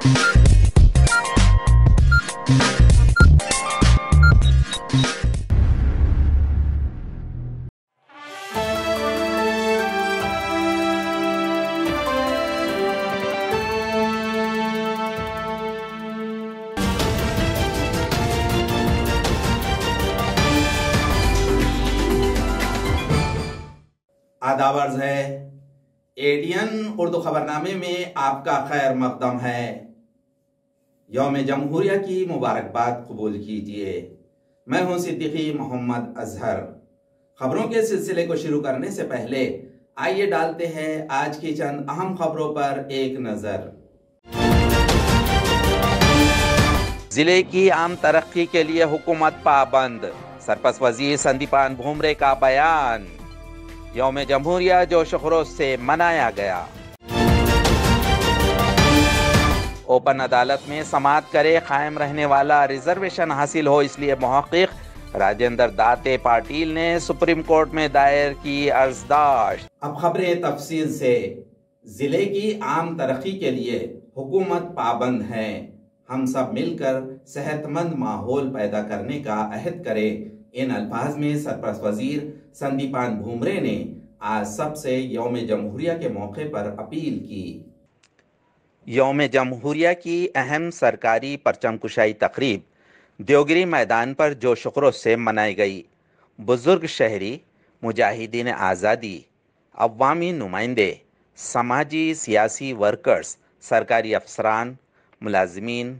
आदाब अर्ज़ है। एडीएन उर्दू खबरनामे में आपका खैर मकदम है। यौम जमहूरिया की मुबारकबाद कबूल कीजिए। मैं हूं सिद्दीकी मोहम्मद अजहर। खबरों के सिलसिले को शुरू करने से पहले आइए डालते हैं आज की चंद अहम खबरों पर एक नजर। जिले की आम तरक्की के लिए हुकूमत पाबंद, सरपंच वजीर संदीपान भूमरे का बयान। यौम जमहूरिया जोश खरोश से मनाया गया। ओपन अदालत में समाअत करे कायम रहने वाला रिजर्वेशन हासिल हो, इसलिए मुहक्किक राजेंद्र दाते पाटिल ने सुप्रीम कोर्ट में दायर की अर्जदाश्त। अब खबरें तफसील से। जिले की आम तरक्की के लिए हुकूमत पाबंद है। हम सब मिलकर सेहतमंद माहौल पैदा करने का अहद करें। इन अल्फाज में सरपंच वजीर संदीपान भूमरे ने आज सबसे यौम जमहूरिया के मौके पर अपील की। यौम जमहूरिया की अहम सरकारी परचम कुशाई तकरीब देवगिरी मैदान पर जोश खरोश से मनाई गई। बुजुर्ग शहरी, मुजाहिदीन आज़ादी, अवामी नुमाइंदे, समाजी सियासी वर्कर्स, सरकारी अफसरान, मुलाजिमीन,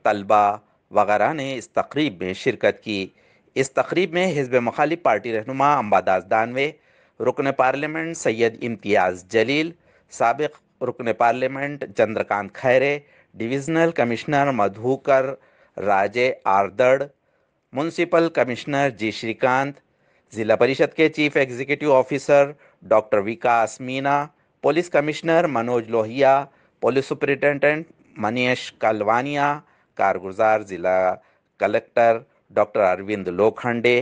तलबा वगैरह ने इस तकरीब में शिरकत की। इस तकरीब में हिज़्ब मुखालिफ पार्टी रहनुमा अंबादास दानवे, रुकन पार्लियामेंट सैयद इम्तियाज़ जलील, साबिक रुकन parliament Chandrakant Khaire, divisional commissioner Madhukar Raje Ardad, municipal commissioner ji Shrikant, ज़िला परिषद के chief executive officer doctor Vikas Meena, police commissioner Manoj Lohia, police superintendent Manish Kalwania, कारगुजार ज़िला collector doctor Arvind Lokhande,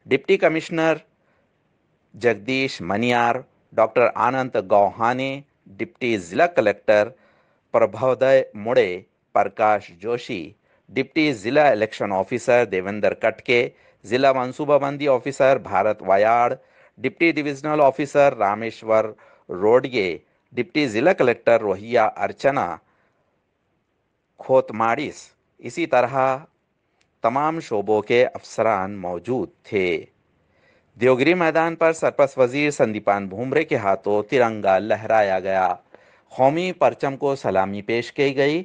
deputy commissioner Jagdish Maniyar, doctor Anand Gauhane, deputy ज़िला कलेक्टर प्रभोदय मुड़े, प्रकाश जोशी, डिप्टी ज़िला इलेक्शन ऑफिसर देवेंद्र कटके, ज़िला मनसूबाबंदी officer Bharat Wayad, deputy divisional officer Rameshwar Rodge, deputy ज़िला कलेक्टर रोहिया अर्चना खोतमाड़िस, इसी तरह तमाम शोबों के अफसरान मौजूद थे। देवगिरी मैदान पर सरपंच वजीर संदीपान भूमरे के हाथों तिरंगा लहराया गया। कौमी परचम को सलामी पेश की गई।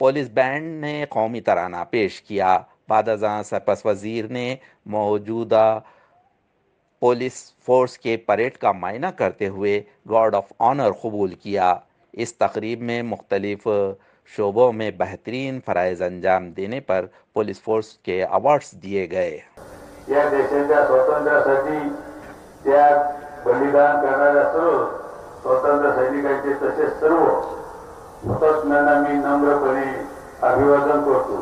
पुलिस बैंड ने कौमी तराना पेश किया। बादअज़ां सरपंच वजीर ने मौजूदा पुलिस फोर्स के परेड का मायना करते हुए गार्ड ऑफ ऑनर कबूल किया। इस तकरीब में मुख्तलिफ शोबों में बेहतरीन फ़राइज़ अंजाम देने पर पुलिस फोर्स के अवार्ड्स दिए गए। या देशाच्या स्वातंत्र्यासाठी त्याग बलिदान करणाऱ्या सर्व स्वतंत्र सैनिकांचे तसेच सर्व हुतात्म्यांना मी नम्रपणे अभिवादन करतो।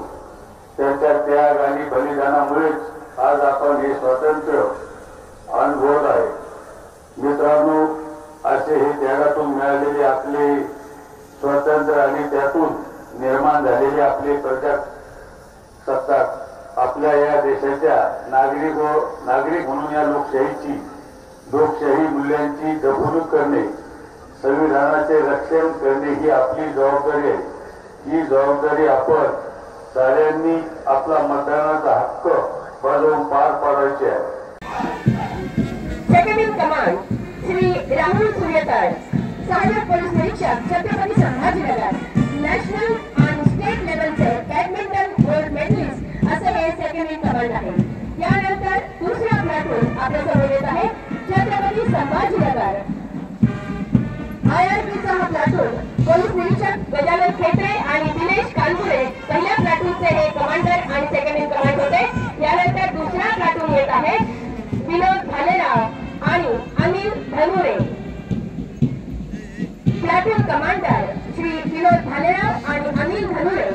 त्यांच्या त्याग आणि बलिदानामुळेच आज आपण हे स्वातंत्र्य अनुभवत आहे। मित्रांनो, असे हे त्यागातून मिळालेले आपले स्वातंत्र्य आणि त्यातून निर्माण झालेले आपले प्रजासत्ताक आपल्या या देशाच्या नागरिक म्हणून या लोकशाही मूल्यांची जपणूक करणे, संविधानाचे रक्षण करणे ही आपली जबाबदारी आहे। ही जबाबदारी आपण साऱ्यांनी आपला मतदानाचा हक्क बजावून पार पाडायची आहे। Second in command Shri Rahul Suryakar, सहायक पोलीस निरीक्षक छत्रपती संभाजीनगर, नॅशनल आणि स्टेट लेवलचे बॅडमिंटन गोल्ड मेडलिस्ट असे हे सेकंड इन कमांड आहे। यानंतर दुसरा प्लॅटून आपल्यासमोर येत आहे छत्रपती संभाजीनगर। आयआरपीचा हा प्लॅटून पोलीस निरीक्षक गजानन खेत्रे आणि दिनेश कानपुरे पहिल्या प्लॅटूनचे हे कमांडर आणि सेकंड इन कमांड होते। यानंतर दुसरा प्लॅटून येत आहे विनोद भालेराव आणि अनिल धनुरे। प्लॅटून कमांडर श्री विनोद भालेराव आणि अनिल धनुरे।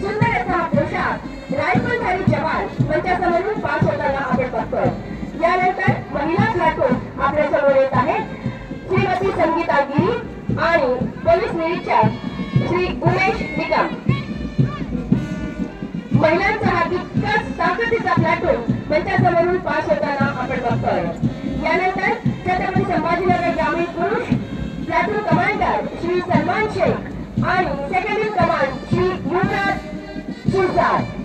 सुंदर असा पोशाख रायफलधारी जवान मंचासमोरून पास होताना आपण बघतोय। यानंतर महिला प्लॅटून आपल्यासमोर येत आहे श्रीमती संगीता गिरी आणि पोलीस निरीक्षक श्री उमेश निकम। महिलांचा हा तितकाच ताकदीचा प्लॅटून मंचासमोरून पास होताना आपण बघतोय. यानंतर छत्रपती संभाजीनगर ग्रामीण पुरुष प्लॅटून कमांडर श्री सलमान शेख आणि second in command Shri Yuvraj Shirsat.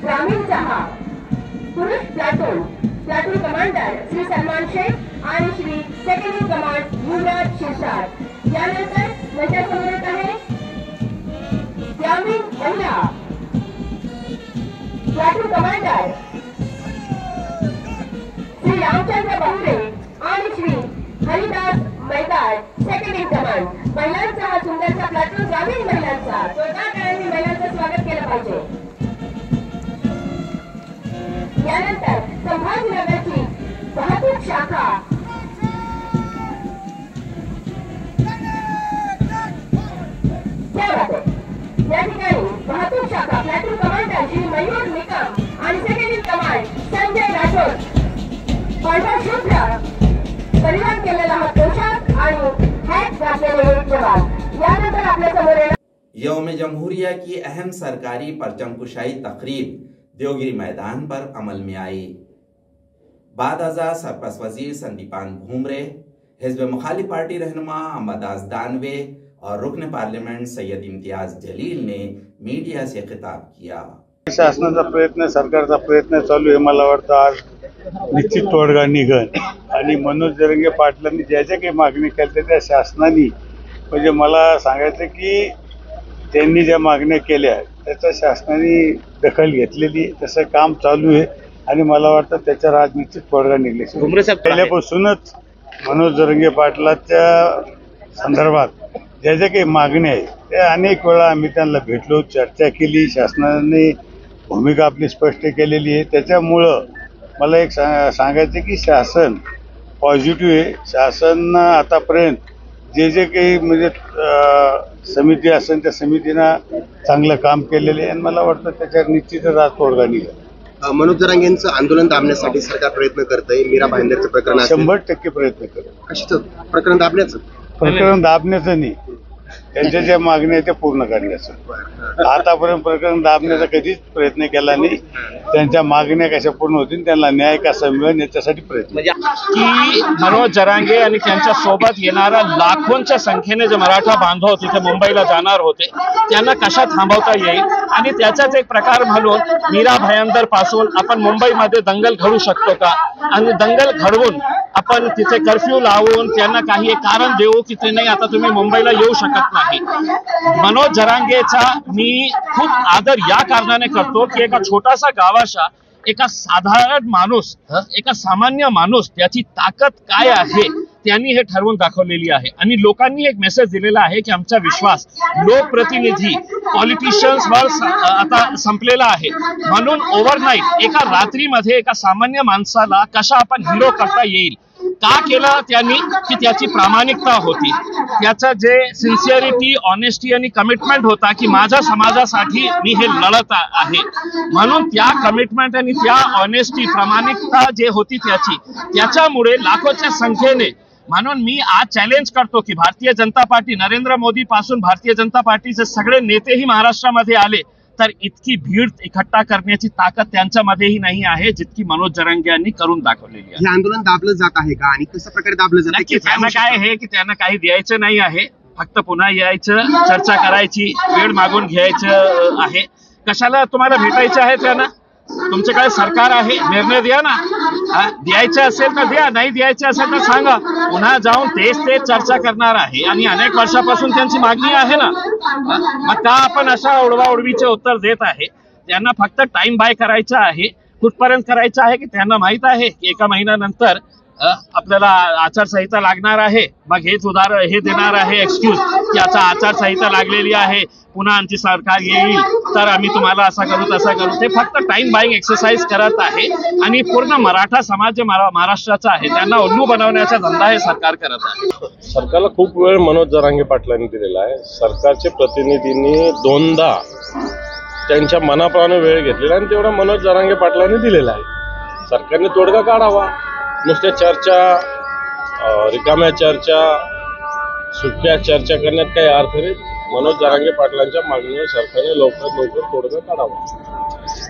ग्रामीण सहा पुरुष प्लॅटून कमांडर श्री सलमान शेख आणि Shri second in command Yuvraj Shirsat. यानंतर मंचासमोर येत आहे ग्रामीण महिला प्लॅटून कमांडर श्री रामचंद्र बहुरे आणि Shri Haridas Maidar second in command. महिलांचा हा सुंदरचा प्लॅटून ग्रामीण महिलांचा जोरदार टाळ्यांनी महिलांचं स्वागत केलं पाहिजे. यानंतर संभाजीनगरची वाहतूक शाखा या ठिकाणी वाहतूक शाखा प्लॅटून कमांडर श्री मयूर निकम आणि second in command Sanjay Rathod. पांढरा शुभ्र परिधान केलेला हा पोशाख आणि हॅट घातलेले हे जवान. यानंतर आपल्या समोर यौम जमहूरिया की अहम सरकारी परचमकुशाई तकरीब देवगिरी मैदान पर अमल में आई. बादअज़ा सरपरस्त वजीर संदीपान भूमरे, हिज़्ब मुखालिफ पार्टी रहनुमा अहमदास दानवे और रुकन पार्लियामेंट सैयद इम्तियाज जलील ने मीडिया से खिताब किया. शासनाचा प्रयत्न, सरकारचा प्रयत्न चालू आहे. मला वाटतं आज निश्चित तोडगा निघेल आणि मनोज जरांगे पाटलांनी ज्या ज्या काही मागणी केल्या त्या शासनाने, म्हणजे मला सांगायचं की त्यांनी ज्या मागण्या केल्या त्याच्या शासनाने दखल घेतलेली, तसं काम चालू आहे आणि मला वाटतं त्याच्यावर आज निश्चित तोडगा निघले. पहिल्यापासूनच मनोज जरांगे पाटलाच्या संदर्भात ज्या ज्या काही मागण्या आहेत त्या अनेक वेळा आम्ही त्यांना भेटलो, चर्चा केली, शासनाने भूमिका आपली स्पष्ट केलेली आहे. त्याच्यामुळं मला एक सांगायचं की शासन पॉझिटिव्ह आहे. शासन आतापर्यंत जे जे काही म्हणजे समिती असेल त्या समितीनं चांगलं काम केलेलं आहे आणि मला वाटतं त्याच्यावर निश्चितच आज तोडगा निघेल. मनोज जरांगेंचं आंदोलन दाबण्यासाठी सरकार प्रयत्न करतंय. मीरा भाईंदरचं प्रकरण 100% प्रयत्न करेल. कशाचं प्रकरण दाबण्याचं? प्रकरण दाबण्याचं नाही, त्यांच्या ज्या मागण्या आहेत त्या पूर्ण करण्याचं. आतापर्यंत प्रकरण दाबण्याचा कधीच प्रयत्न केला नाही. त्यांच्या मागण्या कशा पूर्ण होतील, त्यांना न्याय कसा मिळेल याच्यासाठी प्रयत्न. की मनोज जरांगे आणि त्यांच्या सोबत येणाऱ्या लाखोंच्या संख्येने जे मराठा बांधव तिथे मुंबईला जाणार होते त्यांना कशा थांबवता येईल आणि त्याचाच एक प्रकार म्हणून मीरा भाईंदर पासून आपण मुंबईमध्ये दंगल घडू शकतो का आणि दंगल घडवून आपण तिथे कर्फ्यू लावून त्यांना काही एक कारण देऊ की ते नाही आता तुम्ही मुंबईला येऊ शकत नाही. मनोज जरांगेचा मी खूप आदर या कारणाने करतो की एका छोटासा गावाचा एका साधारण माणूस, एका सामान्य माणूस त्याची ताकद काय आहे त्यांनी हे ठरवून दाखवलेली आहे आणि लोकांनी एक मेसेज दिलेला आहे की आमचा विश्वास लोकप्रतिनिधी पॉलिटिशियन्सवर आता संपलेला आहे. म्हणून ओव्हरनाईट एका रात्रीमध्ये एका सामान्य माणसाला कशा आपण हिरो करता येईल का केलं त्यांनी की त्याची प्रामाणिकता होती, त्याचं जे सिन्सिअरिटी, ऑनेस्टी आणि कमिटमेंट होता की माझ्या समाजासाठी मी हे लढत आहे. म्हणून त्या कमिटमेंट आणि त्या ऑनेस्टी, प्रामाणिकता जे होती त्याच्यामुळे लाखोच्या संख्येने. म्हणून मी आज चॅलेंज करतो की भारतीय जनता पार्टी, नरेंद्र मोदी पासून भारतीय जनता पार्टीचे सगळे नेतेही महाराष्ट्रामध्ये आले तर इतकी भीड इकट्ठा करण्याची ताकद त्यांच्यामध्येही नाही आहे जितकी मनोज जरांगे यांनी करून दाखवलेली आहे. हे आंदोलन दाबलं जात आहे का आणि कशा प्रकारे दाबलं जात आहे? त्यांना काय आहे की त्यांना काही द्यायचं नाही आहे, फक्त पुन्हा यायचं, चर्चा करायची, वेळ मागून घ्यायचं आहे. कशाला तुम्हाला भेटायचं आहे त्यांना? तुमच्याकडे सरकार आहे, निर्णय द्या ना. द्यायचं असेल तर द्या, नाही द्यायचं असेल तर सांगा. पुन्हा जाऊन तेच चर्चा करणार आहे आणि अनेक वर्षापासून त्यांची मागणी आहे ना. मग का आपण अशा ओढवाओढवीचे उत्तर देत आहे? त्यांना फक्त टाइम बाय करायचं आहे. कुठपर्यंत करायचं आहे की त्यांना माहित आहे की एका महिन्यानंतर आपल्याला आचारसंहिता लागणार आहे. मग हे देणार आहे एक्सक्यूज की आता आचारसंहिता लागलेली आहे, पुन्हा आमची सरकार येईल तर आम्ही तुम्हाला असा करू तसा करू. ते फक्त टाइम बाईंग एक्सरसाइज करत आहे आणि पूर्ण मराठा समाज जे महाराष्ट्राचा आहे त्यांना उल्लू बनवण्याचा धंदा हे सरकार करत आहे. सरकारला खूप वेळ मनोज जरांगे पाटलांनी दिलेला आहे. सरकारचे प्रतिनिधींनी दोनदा त्यांच्या मनाप्रमाणे वेळ घेतलेला आणि तेवढा मनोज जरांगे पाटलांनी दिलेला आहे. सरकारने तोडगा काढावा. नुसत्या चर्चा रिकाम्या चर्चा, सुटक्या चर्चा करण्यात काही अर्थ नाही. मनोज जरांगे पाटलांच्या मागणीवर सरकारने लवकर तोडगा काढावा.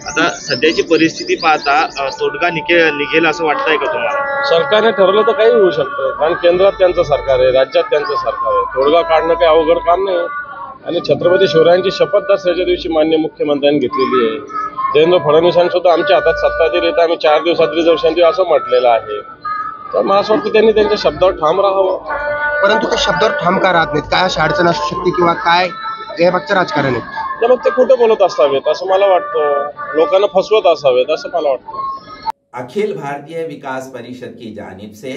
आता सध्याची परिस्थिती पाहता तोडगा निघेल असं वाटतंय का तुम्हाला? सरकारने ठरवलं तर काही होऊ शकतं, कारण केंद्रात त्यांचं सरकार आहे, राज्यात त्यांचं सरकार आहे. तोडगा काढणं काही अवघड काम नाही. आणि छत्रपती शिवरायांची शपथ दसऱ्याच्या दिवशी माननीय मुख्यमंत्र्यांनी घेतलेली आहे. देवेंद्र फडणवीसांनी सुद्धा आमच्या हातात सत्ता दिली तर आम्ही 4 दिवसात रिझर्वेशन देऊ असं म्हटलेलं आहे. तर मला असं वाटतं त्यांनी त्यांच्या शब्दावर ठाम राहावं. परंतु ते शब्दावर ठाम का राहत नाहीत? काय अशी अडचण असू शकते किंवा काय यामागचं राजकारण आहे? तर मग ते खोटं बोलत असावेत असं मला वाटतं, लोकांना फसवत असावेत असं मला वाटतं. अखिल भारतीय विकास परिषद की जानिब से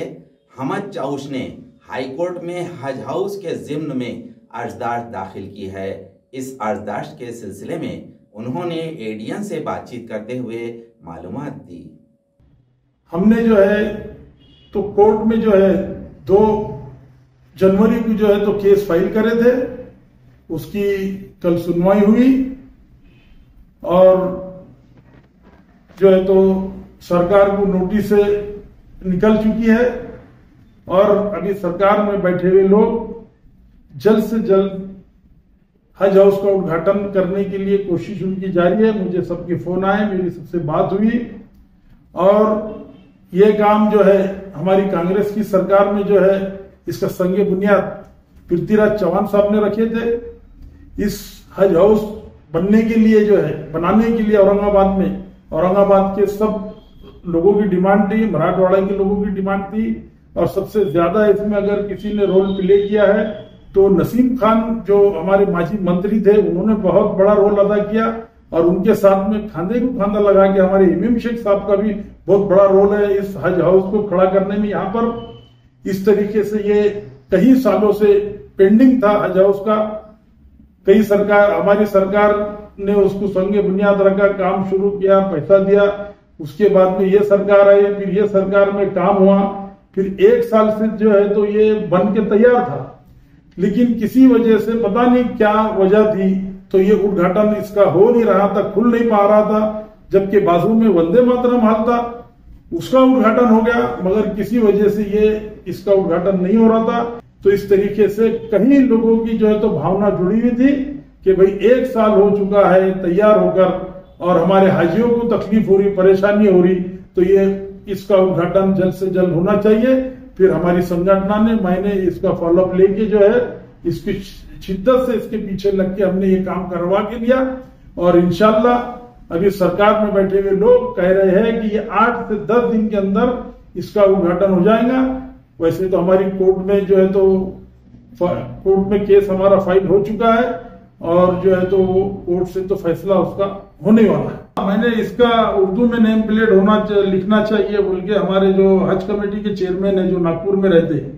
हमद चाउश ने हाईकोर्ट में हज हाउस के जिम्न में अर्जदाश्त दाखिल की है. इस अर्जदाश्त के सिलसिले में उन्होंने एडीएन से बातचीत करते हुए मालूमात दी. हमने जो है तो कोर्ट में जो है 2 जनवरी को जो है तो केस फाइल करे थे. उसकी कल सुनवाई हुई और जो है तो सरकार को नोटिस निकल चुकी है और अभी सरकार में बैठे हुए लोग जल्द से जल्द हज हाउस का उद्घाटन करने के लिए कोशिश उनकी जारी है. मुझे सबके फोन आए, मेरी सबसे बात हुई और ये काम जो है हमारी कांग्रेस की सरकार में जो है इसका संगे बुनियाद पृथ्वीराज चौहान साहब ने रखे थे. इस हज हाउस बनने के लिए जो है बनाने के लिए औरंगाबाद के सब लोगों की डिमांड थी, मराठवाड़ा के लोगों की डिमांड थी और सबसे ज्यादा इसमें अगर किसी ने रोल प्ले किया है तो नसीम खान जो हमारे माजी मंत्री थे उन्होंने बहुत बड़ा रोल अदा किया और उनके साथ में खांधे को खांधा लगा के हमारे इमाम शेख साहब का भी बहुत बड़ा रोल है इस हज हाउस को खड़ा करने में. यहाँ पर इस तरीके से ये कई सालों से पेंडिंग था हज हाउस का. हमारी सरकार ने उसको संगे बुनियाद रखा, काम शुरू किया, पैसा दिया. उसके बाद में ये सरकार आई, फिर ये सरकार में काम हुआ, फिर 1 साल से जो है तो ये बन के तैयार था. लेकिन किसी वजह से पता नहीं क्या वजह थी तो ये उद्घाटन इसका हो नहीं रहा था, खुल नहीं पा रहा था. जबकि बाजू में वंदे मातरम हाल था, उसका उद्घाटन हो गया, मगर किसी वजह से ये इसका उद्घाटन नहीं हो रहा था. तो इस तरीके से कई लोगों की जो है तो भावना जुड़ी हुई थी कि भाई 1 साल हो चुका है तैयार होकर और हमारे हाजियों को तकलीफ हो रही, परेशानी हो रही, तो ये इसका उद्घाटन जल्द से जल्द होना चाहिए. फिर हमारी संगठन ने मैंने इसका फॉलोअप लेके जो है इसकी शिद्दत से इसके पीछे लग के हमने ये काम करवा के लिया और इंशाल्लाह अभी सरकार में बैठे हुए लोग कह रहे हैं कि ये 8 से 10 दिन के अंदर इसका उद्घाटन हो जाएगा. वैसे तो हमारी कोर्ट में जो है तो कोर्ट में केस हमारा फाइल हो चुका है और जो है तो कोर्ट से तो फैसला उसका होने वाला है. मैंने इसका उर्दू में नेम प्लेट लिखना चाहिए बोल के हमारे जो हज कमेटी के चेयरमैन है जो नागपुर में रहते हैं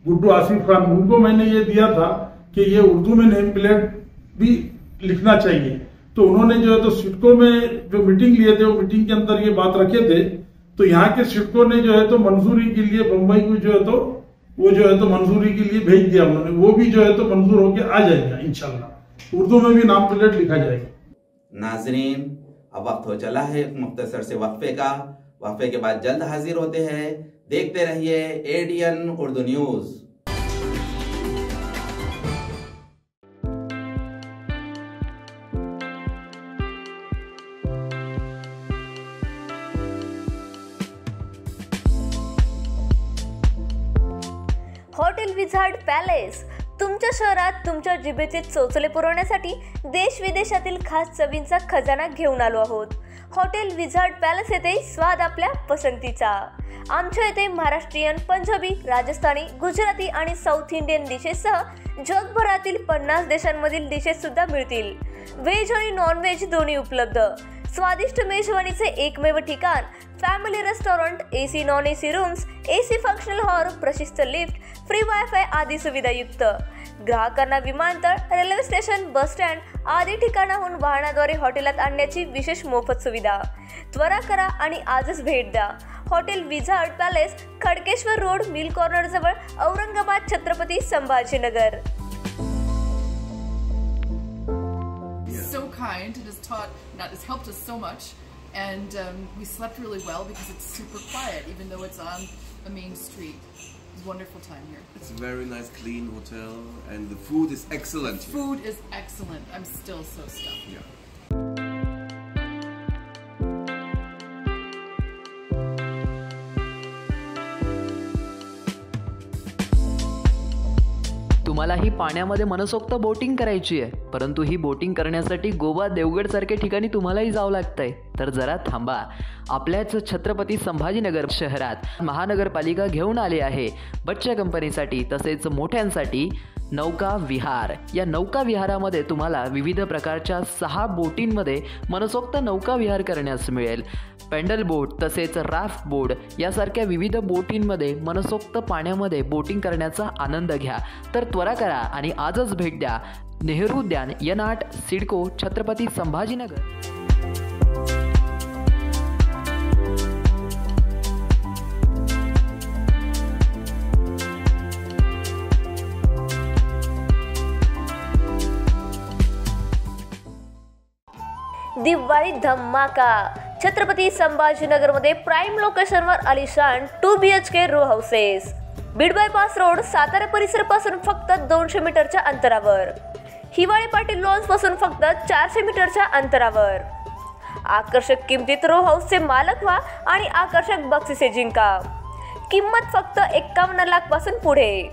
गुड्डू आसिफ खान, उनको मैंने ये दिया था कि ये उर्दू में नेम प्लेट भी लिखना चाहिए. तो उन्होंने जो है तो सिडको में जो मीटिंग लिए थे वो मीटिंग के अंदर ये बात रखे थे. तो यहाँ के सिडको ने जो है तो मंजूरी के लिए बम्बई को जो है तो वो जो है तो मंजूरी के लिए भेज दिया उन्होंने. वो भी जो है तो मंजूर होके आ जाएगा इंशाल्लाह. उर्दू में भी नाम प्लेट लिखा जाएगा. नाजरीन, अब वक्त हो चला है मुख्तसर से वक्फे का. वक्फे के बाद जल्द हाजिर होते हैं. देखते रहिए ADN Urdu news. Hotel wizard palace तुमच्या शहरात तुमच्या जिभेचे चोचले पुरवण्यासाठी देश विदेशातील खास चवींचा खजाना घेऊन आलो आहोत. हॉटेल विझार्ड पॅलेस येथे स्वाद आपल्या पसंतीचा. आमच्या येथे महाराष्ट्रीयन, पंजाबी, राजस्थानी, गुजराती आणि साऊथ इंडियन डिशेससह जगभरातील 50 देशांमधील डिशेस सुद्धा मिळतील. व्हेज आणि नॉन व्हेज दोन्ही उपलब्ध. स्वादिष्ट मेजवानीचे एकमेव ठिकाण, family restaurant, AC non AC rooms, AC functional hall, प्रशस्त लिफ्ट, फ्री वायफाय आदी सुविधायुक्त. ग्राहकांना विमानतळ, रेल्वे स्टेशन, बस स्टँड आदी ठिकाणाहून वाहनाद्वारे हॉटेलात आणण्याची विशेष मोफत सुविधा. त्वरा करा आणि आजच भेट द्या. Hotel wizard palace, Khadkeshwar road, mill corner जवळ, Aurangabad, Chhatrapati Sambhajinagar. So kind and has helped us so much, and we slept really well because it's super quiet even though it's on the main street. was a wonderful time here. It's a very nice, clean hotel, and the food is excellent. Food is excellent. I'm still so stuffed. Yeah. तुम्हालाही पाण्यामध्ये मनसोक्त boating करायची आहे, परंतु ही boating करण्यासाठी गोवा देवगड सारख्या ठिकाणी तुम्हालाही जावं लागतंय. तर जरा थांबा. आपल्याच छत्रपती संभाजीनगर शहरात महानगरपालिका घेऊन आली आहे बच्चा कंपनीसाठी तसेच मोठ्यांसाठी नौका विहार. या नौका विहारामध्ये तुम्हाला विविध प्रकारच्या 6 बोटींमध्ये मनसोक्त नौका विहार करण्यास मिळेल. पेंडल बोट तसेच राफ्ट बोट यासारख्या विविध बोटींमध्ये मनसोक्त पाण्यामध्ये बोटिंग करण्याचा आनंद घ्या. तर त्वरा करा आणि आजच भेट द्या नेहरू उद्यान, यनाट, सिडको, छत्रपती संभाजीनगर. दिवाळी धमाका. छत्रपती संभाजीनगरमध्ये प्राईम लोकेशनवर आलिशान 2 BHK row houses. Beed bypass road, Satara परिसरापासून फक्त 200 मीटरच्या अंतरावर. हिवाळी पाटील लॉन्स पासून फक्त 400 मीटरच्या अंतरावर. आकर्षक किमतीत रो हाऊसचे मालक व्हा आणि आकर्षक बक्षिसे जिंका. किंमत फक्त 51 लाख पासून पुढे.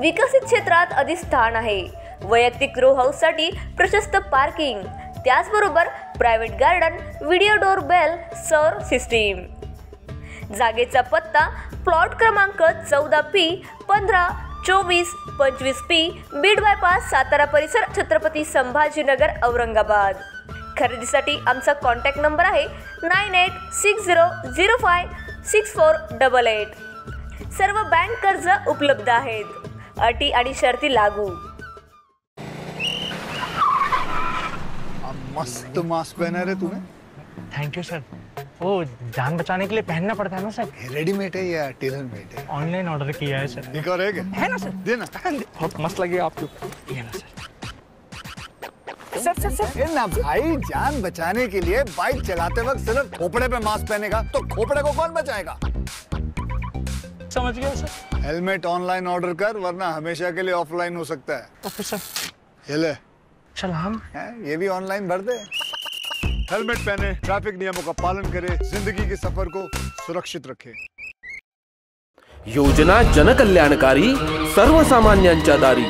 विकसित क्षेत्रात अधिष्ठान आहे. वैयक्तिक रो हाऊससाठी प्रशस्त पार्किंग, त्याचबरोबर private garden, video door bell, सौर सिस्टीम. जागेचा पत्ता प्लॉट क्रमांक 14P 15 24 25P Beed bypass, Satara परिसर, छत्रपती संभाजीनगर, औरंगाबाद. खरेदीसाठी आमचा कॉन्टॅक्ट नंबर आहे 9860056488. सर्व बँक कर्ज उपलब्ध आहेत. अटी आणि शर्ती लागू. मस्त मास्क पहना है तुम्हें. Thank you sir. वो जान बचाने के लिए पहनना पड़ता है ना सर. रेडीमेड है या टेलर मेड है? ऑनलाइन ऑर्डर किया है सर. एक और है ना सर. देना. बहुत मस्त लगे आपको. ये ना सर. सर ना भाई, जान बचाने के लिए बाइक चलाते वक्त सिर्फ खोपड़े पे मास्क पहनेगा तो खोपड़े को कौन बचाएगा? समझ गया सर. हेलमेट ऑनलाइन ऑर्डर कर, वरना हमेशा के लिए ऑफलाइन हो सकता है. Okay sir. ये ले. चल हम ये भी ऑनलाइन भर दे. हेलमेट पहने, ट्रैफिक नियमों का पालन करे, जिंदगी के सफर को सुरक्षित रखे. योजना जनकल्याणकारी, सर्वसामान्यांच्या दारी.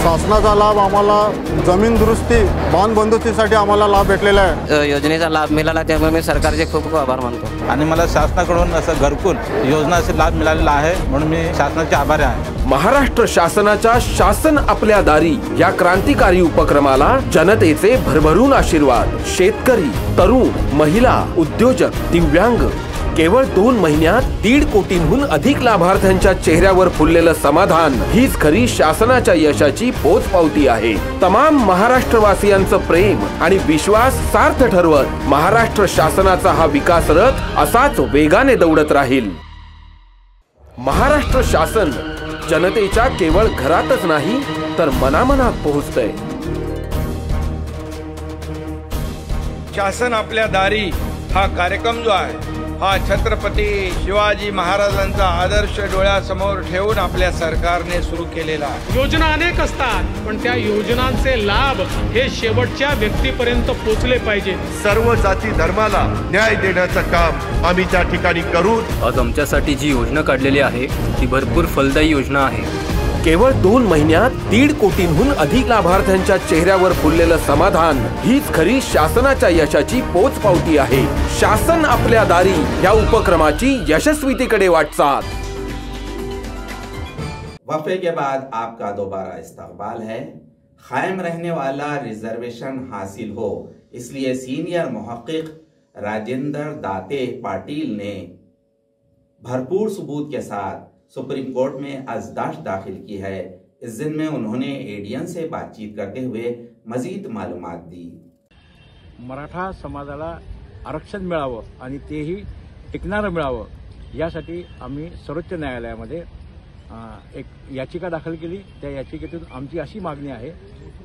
शासनाचा लाभ आम्हाला जमीन दुरुस्ती, बांध बंदुस्तीसाठी आम्हाला लाभ भेटलेला आहे. योजनेचा लाभ मिळाला त्यामुळे मी सरकारचे खूप खूप आभार मानतो. आणि मला शासनाकडून असं घरकुल योजनाचा लाभ मिळालेला आहे म्हणून मी शासनाचे आभारी आहे. महाराष्ट्र शासनाच्या शासन आपल्या दारी या क्रांतिकारी उपक्रमाला जनतेचे भरभरून आशीर्वाद. शेतकरी, तरुण, महिला, उद्योजक, दिव्यांग. केवळ 2 महिन्यात 1.5 कोटींहून अधिक लाभार्थ्यांच्या चेहऱ्यावर फुललेलं समाधान हीच खरी शासनाच्या यशाची पोचपावती आहे. तमाम महाराष्ट्रवासियांचं प्रेम आणि विश्वास सार्थ ठरवत महाराष्ट्र शासनाचा हा विकास रथ असाच वेगाने दौडत राहील. महाराष्ट्र शासन जनतेच्या केवळ घरातच नाही तर मनामनात पोहोचतंय. शासन आपल्या दारी हा कार्यक्रम जो आहे हा छत्रपती शिवाजी महाराजांचा आदर्श डोळ्यासमोर ठेवून आपल्या सरकारने सुरू केलेला आहे. योजना अनेक असतात पण त्या योजनांचे लाभ हे शेवटच्या व्यक्तीपर्यंत पोहोचले पाहिजे. सर्व जाती धर्माला न्याय देण्याचं काम आम्ही त्या ठिकाणी करू. आज आमच्यासाठी जी योजना काढलेली आहे ती भरपूर फलदायी योजना आहे. केवळ 2 महिन्यात 1.5 कोटींहून अधिक लाभार्थ्यांच्या चेहऱ्यावर फुललेलं समाधान हीच खरी शासनाच्या यशाची पोचपावती आहे. शासन आपल्या दारी या उपक्रमाची यशस्वीतेकडे वाटचाल. वक्फे के बाद आपका दोबारा इस्तकबाल है. कायम रहने वाला रिजर्वेशन हासिल हो, इसलिए सीनियर मुहक्किक राजेंद्र दाते पाटिल ने भरपूर सबूत के साथ सुप्रीम कोर्ट में अर्जदाश्त दाखिल की है. इस दिन में उन्होंने एडीएन से बातचीत करते हुए मजीद मालूमात दी. मराठा समाजाला आरक्षण मिळावं आणि तेही टिकणारं मिळावं यासाठी आम्ही सर्वोच्च न्यायालयामध्ये एक याचिका दाखल केली. त्या याचिकेतून आमची अशी मागणी आहे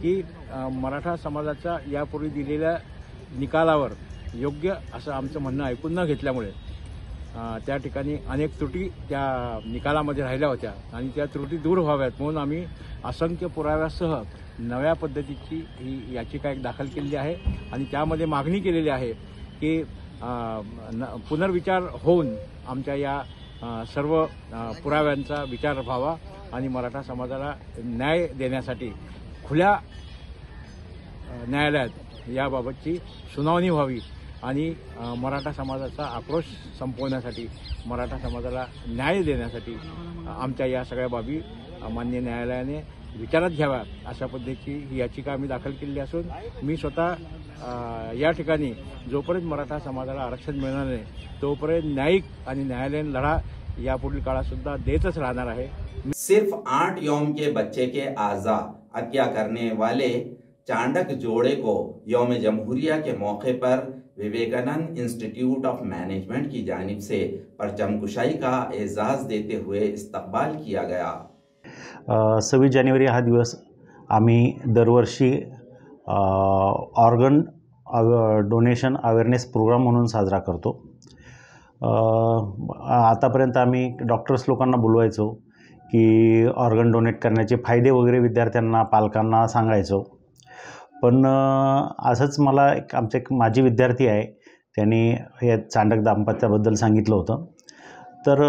की मराठा समाजाच्या यापूर्वी दिलेल्या निकालावर योग्य असं आमचं म्हणणं ऐकून न घेतल्यामुळे त्या ठिकाणी अनेक त्रुटी त्या निकालामध्ये राहिल्या होत्या आणि त्या त्रुटी दूर व्हाव्यात म्हणून आम्ही असंख्य पुराव्यासह नव्या पद्धतीची ही याचिका एक दाखल केलेली आहे आणि त्यामध्ये मागणी केलेली आहे की पुनर्विचार होऊन आमच्या या सर्व पुराव्यांचा विचार व्हावा आणि मराठा समाजाला न्याय देण्यासाठी खुल्या न्यायालयात याबाबतची सुनावणी व्हावी आणि मराठा समाजाचा आक्रोश संपवण्यासाठी मराठा समाजाला न्याय देण्यासाठी आमच्या या सगळ्या बाबी मान्य न्यायालयाने विचारात घ्याव्या अशा पद्धतीची ही याचिका आम्ही दाखल केलेली असून मी स्वतः या ठिकाणी जोपर्यंत मराठा समाजाला आरक्षण मिळणार नाही तोपर्यंत न्यायिक आणि न्यायालयीन लढा यापुढील काळात सुद्धा देतच राहणार आहे। सिर्फ 8 यौम के बच्चे के आज़ा हत्या करने वाले चांडक जोड़े को यौम जमहूरिया के मौके पर विवेकानंद इंस्टीट्यूट ऑफ मैनेजमेंट की जानिब से परचम कुशाई का एजाज देते हुए इस्तकबाल किया गया। 26 जानेवारी हा दिवस आम्ही दरवर्षी ऑर्गन डोनेशन अवेअरनेस प्रोग्राम म्हणून साजरा करतो। आतापर्यंत आम्ही डॉक्टर्स लोकांना बोलवायचो की ऑर्गन डोनेट करण्याचे फायदे वगैरे विद्यार्थ्यांना पालकांना सांगायचो, पण असंच मला एक माझी विद्यार्थी आहे त्यांनी या चांडक दाम्पत्याबद्दल सांगितलं होतं। तर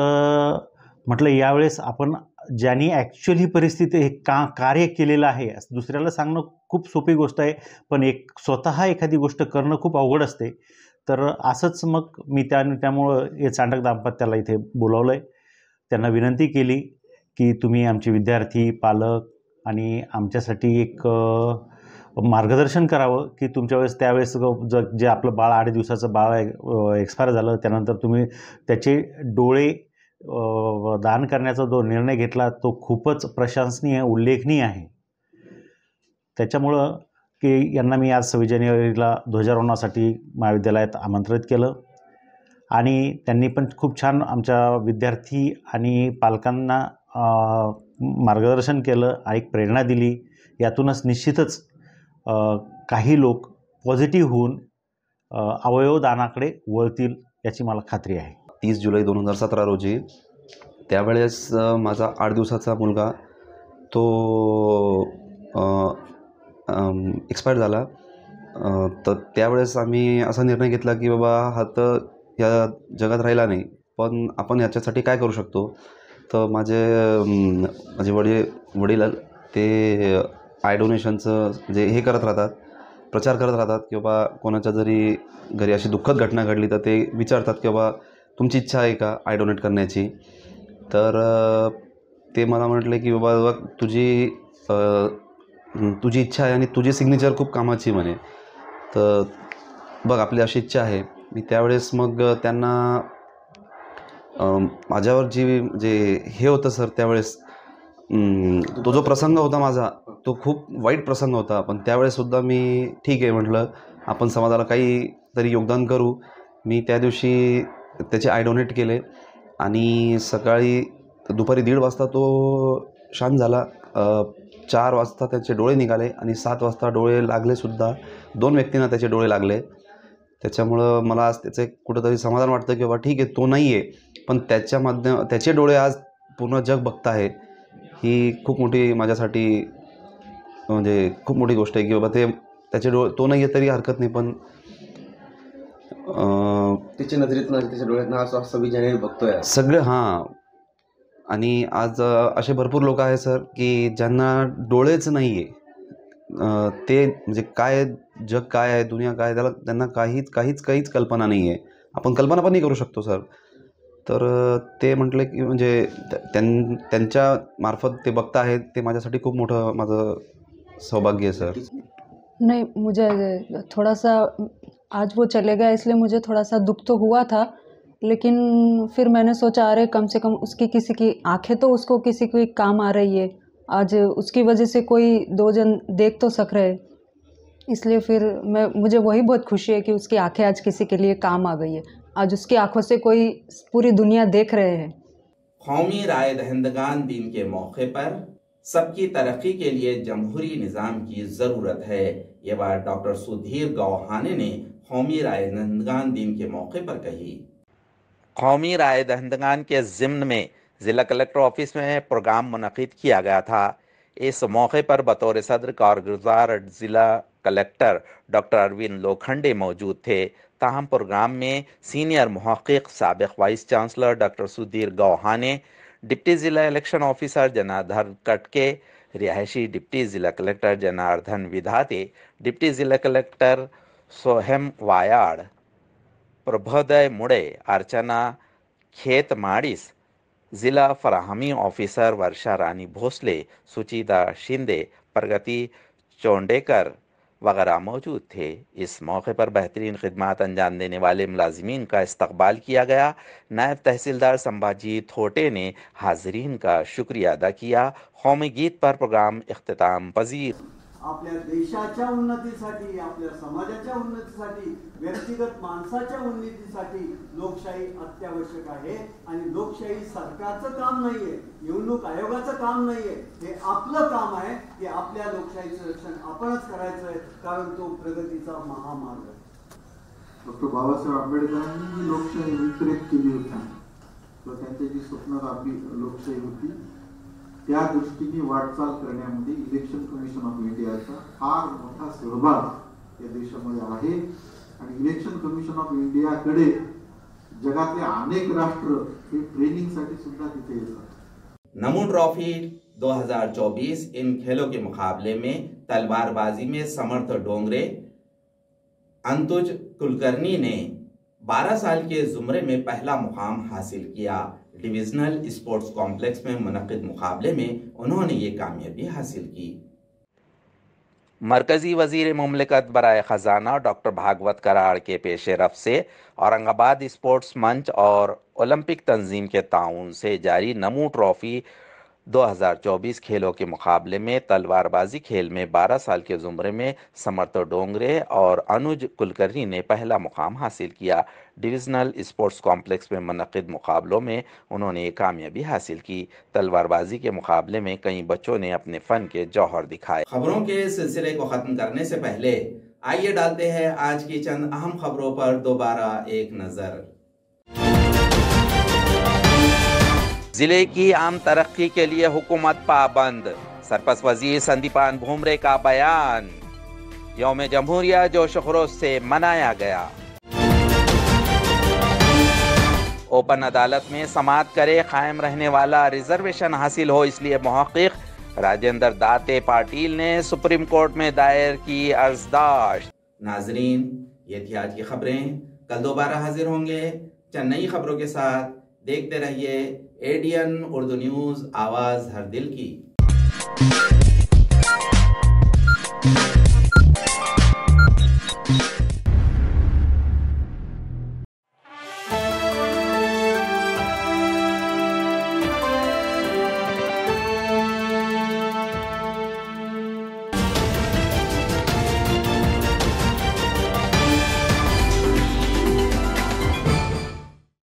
म्हटलं यावेळेस आपण ज्यांनी ॲक्च्युअली परिस्थिती हे कार्य केलेलं आहे दुसऱ्याला सांगणं खूप सोपी गोष्ट आहे, पण स्वतः एखादी गोष्ट करणं खूप अवघड असते। तर असंच मग मी त्यामुळं हे चांडक दाम्पत्याला इथे बोलावलं आहे, त्यांना विनंती केली की तुम्ही आमचे विद्यार्थी पालक आणि आमच्यासाठी एक मार्गदर्शन करावं की तुमच्या वेळेस त्यावेळेस जे आपलं बाळ 8 दिवसाचं बाळ एक्सपायर झालं त्यानंतर तुम्ही त्याचे डोळे दान करण्याचा जो निर्णय घेतला तो खूपच प्रशंसनीय उल्लेखनीय आहे। त्याच्यामुळं की यांना मी आज 26 जानेवारीला ध्वजारोहणासाठी महाविद्यालयात आमंत्रित केलं आणि त्यांनी पण खूप छान आमच्या विद्यार्थी आणि पालकांना मार्गदर्शन केलं आणि एक प्रेरणा दिली। यातूनच निश्चितच काही लोक पॉझिटिव्ह होऊन अवयवदानाकडे वळतील याची मला खात्री आहे। 30 जुलै 2017 रोजी त्यावेळेस माझा 8 दिवसाचा मुलगा तो एक्सपायर झाला। तर त्यावेळेस आम्ही असा निर्णय घेतला की बाबा हा तर या जगात राहिला नाही, पण आपण याच्यासाठी काय करू शकतो। तर माझे वडील ते आय डोनेशनचं जे हे करत राहतात, प्रचार करत राहतात की बाबा कोणाच्या जरी घरी अशी दुःखद घटना घडली तर ते विचारतात की बाबा तुमची इच्छा आहे का आय डोनेट करण्याची। तर ते मला म्हटले की बाबा तुझी इच्छा आहे आणि तुझी सिग्नेचर खूप कामाची म्हणे, तर बघ आपली अशी इच्छा आहे। मी त्यावेळेस मग त्यांना माझ्यावर जे हे होतं सर त्यावेळेस तो जो प्रसंग होता माझा तो खूप वाईट प्रसंग होता, पण त्यावेळेससुद्धा मी ठीक आहे म्हटलं आपण समाजाला काही तरी योगदान करू। मी त्या दिवशी त्याचे आय डोनेट केले आणि दुपारी 1:30 वाजता तो शांत झाला। 4 वाजता त्याचे डोळे निघाले आणि 7 वाजता डोळे लागलेसुद्धा, 2 व्यक्तींना त्याचे डोळे लागले। त्याच्यामुळं मला आज त्याचं कुठंतरी समाधान वाटतं की बाबा ठीक आहे तो नाही आहे, पण त्याचे डोळे आज पूर्ण जग बघत आहे। ही खूप मोठी माझ्यासाठी म्हणजे खूप मोठी गोष्ट आहे की बाबा त्याचे डोळे तो नाही आहे तरी हरकत नाही, पण त्याच्या नजरेतनं त्याच्या डोळ्यातनं आज 26 जानेवारी बघतोय सगळे। हां, आणि आज असे भरपूर लोक आहेत सर की ज्यांना डोळेच नाही आहे, ते म्हणजे काय जग काय आहे दुनिया काय त्यांना काहीच कल्पना नाही आहे। आपण कल्पना पण नाही करू शकतो सर। तर ते म्हटले की म्हणजे त्यांच्या मार्फत ते बघता आहेत, ते माझ्यासाठी खूप मोठं माझं सौभाग्य है सर। नहीं, मुझे थोड़ा सा आज वो चले गए इसलिए मुझे थोड़ा सा दुख तो हुआ था, लेकिन फिर मैंने सोचा अरे कम से कम उसकी किसी की आंखें तो उसको किसी की काम आ रही है, आज उसकी वजह से कोई 2 जन देख तो सक रहे, इसलिए फिर मुझे वही बहुत खुशी है कि उसकी आंखें आज किसी के लिए काम आ गई है। आज उसकी आंखों से कोई पूरी दुनिया देख रहे हैं। कौमी राय दहिंदगान दिन के मौके पर सबकी तरक्की के लिए जमहूरी निज़ाम की ज़रूरत है, ये बात डॉक्टर सुधीर गौहाने ने कौमी राय दहिंदगान दिन के मौके पर कही। कौमी राय दहिंदगान के ज़िम्न में ज़िला कलेक्टर ऑफिस में प्रोग्राम मुनक़िद किया गया था। इस मौके पर बतौर सदर कारगुज़ार ज़िला कलेक्टर डॉक्टर अरविंद लोखंडे मौजूद थे। ताहम प्रोग्राम में सीनियर मुहक़्क़िक़ साबिक़ vice chancellor doctor Sudhir Gauhane, deputy ज़िला इलेक्शन ऑफिसर जनार्दन कटके, रिहायशी डिप्टी ज़िला कलेक्टर जनार्दन विधाते, डिप्टी ज़िला कलेक्टर सोहेम वायाड़, प्रभोदय मुड़े, अर्चना खेतमाड़िस, ज़िला फराहमी ऑफिसर वर्षा रानी भोसले, सुचिता शिंदे, प्रगति चौंडेकर वगैरह मौजूद थे। इस मौके पर बेहतरीन खिदमात अंजाम देने वाले मुलाजिमीन का इस्तकबाल किया गया। नायब तहसीलदार संभाजी थोटे ने हाजरीन का शुक्रिया अदा किया। कौमी गीत पर प्रोग्राम इख्तिताम पजीर। आपल्या देशाच्या उन्नतीसाठी, आपल्या समाजाच्या उन्नतीसाठी, व्यक्तिगत माणसाच्या उन्नतीसाठी लोकशाही अत्यावश्यक आहे आणि लोकशाही सरकारचं काम नाहीये, निवडणूक आयोगाचं काम नाहीये, हे आपलं काम आहे की आपल्या लोकशाहीचं रक्षण आपणच करायचं आहे, कारण तो प्रगतीचा महामार्ग आहे। डॉक्टर बाबासाहेब आंबेडकरांनी लोकशाही वितरित केली होती, तर त्यांची जी स्वप्नरापी लोकशाही होती त्या दृष्टीने वाटचाल करण्यामध्ये इलेक्शन कमिशन ऑफ इंडियाचा फार मोठा सहभाग या देशामध्ये आहे आणि इलेक्शन कमिशन ऑफ इंडियाकडे जगातले अनेक राष्ट्र हे ट्रेनिंगसाठी सुद्धा तिथे येतात। नमो ट्रॉफी 2024 इन खेलों के मुकाबले में तलवारबाजी में समर्थ डोंगरे अंतुज कुलकर्णी ने 12 साल के जुमरे में पहला मुकाम हासिल किया। डिविजनल स्पोर्ट्स कॉम्प्लेक्स में मुनक़िद मुकाबले में उन्होंने ये कामयाबी हासिल की। मरकजी वजीर मुमलिकत बराए खजाना डॉक्टर भागवत कराड़ के पेश रफ्त से औरंगाबाद स्पोर्ट्स मंच और ओलंपिक तंजीम के ताउन से जारी नमो ट्रॉफी 2024 खेलों के मुकाबले में तलवारबाजी खेल में 12 साल के जुमरे में समर्थ डोंगरे और अनुज कुलकर्णी ने पहला मुकाम हासिल किया। डिविजनल स्पोर्ट्स कॉम्प्लेक्स में मुनक़िद मुकाबलों में उन्होंने ये कामयाबी हासिल की। तलवारबाजी के मुकाबले में कई बच्चों ने अपने फ़न के जौहर दिखाए। खबरों के सिलसिले को ख़त्म करने से पहले आइए डालते हैं आज की चंद अहम खबरों पर दोबारा एक नज़र। जिले की आम तरक्की के लिए हुकूमत पाबंद, सरपंच वजीर संदीपान भुमरे का बयान। यौम जमहूरिया जोश खरोश से मनाया गया। ओपन अदालत में समाअत करे कायम रहने वाला रिजर्वेशन हासिल हो, इसलिए मुहक़्क़िक़ राजेंद्र दाते पाटिल ने सुप्रीम कोर्ट में दायर की अर्ज़दाश्त। नाजरीन, ये थी आज की खबरें। कल दोबारा हाजिर होंगे चंद नई खबरों के साथ। देखते रहिए एडीएन उर्दू न्यूज़, आवाज़ हर दिल की।